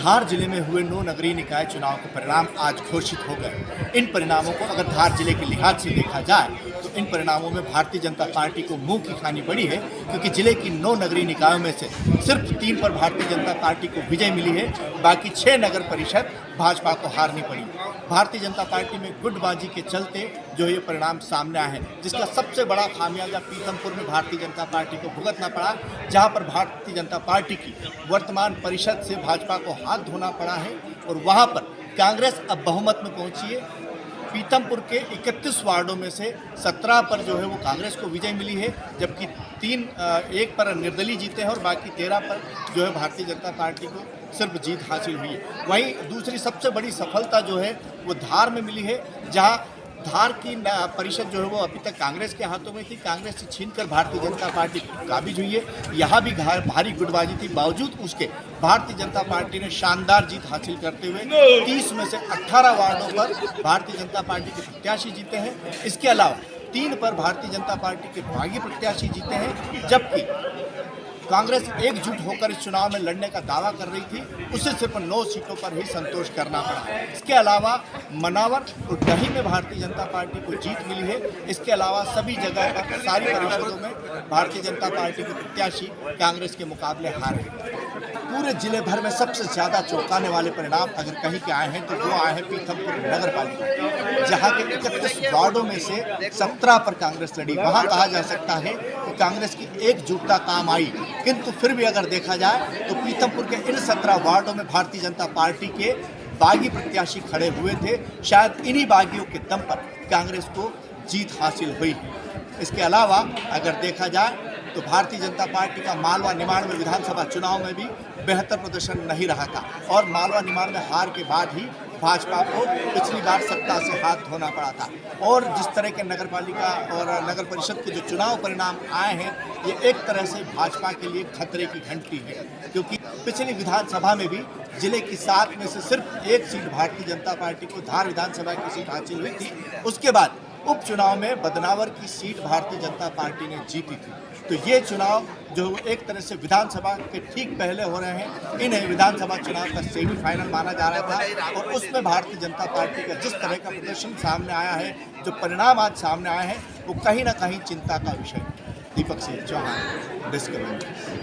धार जिले में हुए 9 नगरीय निकाय चुनाव के परिणाम आज घोषित हो गए। इन परिणामों को अगर धार जिले के लिहाज से देखा जाए तो इन परिणामों में भारतीय जनता पार्टी को मुंह की खानी पड़ी है, क्योंकि जिले की 9 नगरीय निकायों में से सिर्फ 3 पर भारतीय जनता पार्टी को विजय मिली है, बाकी 6 नगर परिषद भाजपा को हारनी पड़ी। भारतीय जनता पार्टी में गुटबाजी के चलते जो ये परिणाम सामने आए हैं, जिसका सबसे बड़ा खामियाजा पीथमपुर में भारतीय जनता पार्टी को भुगतना पड़ा, जहां पर भारतीय जनता पार्टी की वर्तमान परिषद से भाजपा को हाथ धोना पड़ा है और वहां पर कांग्रेस अब बहुमत में पहुंची है। पीथमपुर के 31 वार्डों में से 17 पर जो है वो कांग्रेस को विजय मिली है, जबकि 1 पर निर्दलीय जीते हैं और बाकी 13 पर जो है भारतीय जनता पार्टी को सिर्फ जीत हासिल हुई है। वहीं दूसरी सबसे बड़ी सफलता जो है वो धार में मिली है, जहां धार की परिषद जो है वो अभी तक कांग्रेस के हाथों में थी, कांग्रेस से छीनकर भारतीय जनता पार्टी काबिज हुई है। यहाँ भी भारी गुटबाजी थी, बावजूद उसके भारतीय जनता पार्टी ने शानदार जीत हासिल करते हुए 30 में से 18 वार्डों पर भारतीय जनता पार्टी के प्रत्याशी जीते हैं। इसके अलावा 3 पर भारतीय जनता पार्टी के बागी प्रत्याशी जीते हैं, जबकि कांग्रेस एकजुट होकर इस चुनाव में लड़ने का दावा कर रही थी, उसे सिर्फ 9 सीटों पर ही संतोष करना पड़ा। इसके अलावा मनावर और दही में भारतीय जनता पार्टी को जीत मिली है। इसके अलावा सभी जगह पर सारी परिषदों में भारतीय जनता पार्टी के प्रत्याशी कांग्रेस के मुकाबले हारे। पूरे जिले भर में सबसे ज़्यादा चौंकाने वाले परिणाम अगर कहीं के आए हैं तो वो आए हैं पीथमपुर नगर पालिका, जहाँ के 31 वार्डों में से 17 पर कांग्रेस लड़ी। वहाँ कहा जा सकता है कि कांग्रेस की एकजुटता काम आई, किंतु फिर भी अगर देखा जाए तो पीथमपुर के इन 17 वार्डों में भारतीय जनता पार्टी के बागी प्रत्याशी खड़े हुए थे। शायद इन्हीं बागियों के दम पर कांग्रेस को जीत हासिल हुई। इसके अलावा अगर देखा जाए तो भारतीय जनता पार्टी का मालवा निमाड़ में विधानसभा चुनाव में भी बेहतर प्रदर्शन नहीं रहा था और मालवा निमाड़ में हार के बाद ही भाजपा को पिछली बार सत्ता से हाथ धोना पड़ा था। और जिस तरह के नगर पालिका और नगर परिषद के जो चुनाव परिणाम आए हैं, ये एक तरह से भाजपा के लिए खतरे की घंटी है, क्योंकि पिछली विधानसभा में भी जिले की 7 में से सिर्फ 1 सीट भारतीय जनता पार्टी को धार विधानसभा की सीट हासिल हुई थी। उसके बाद उपचुनाव में बदनावर की सीट भारतीय जनता पार्टी ने जीती थी। तो ये चुनाव जो एक तरह से विधानसभा के ठीक पहले हो रहे हैं, इन्हें विधानसभा चुनाव का सेमीफाइनल माना जा रहा था और उसमें भारतीय जनता पार्टी का जिस तरह का प्रदर्शन सामने आया है, जो परिणाम आज सामने आए हैं, वो कहीं ना कहीं चिंता का विषय है। दीपक सिंह चौहान, डिस्कवरी।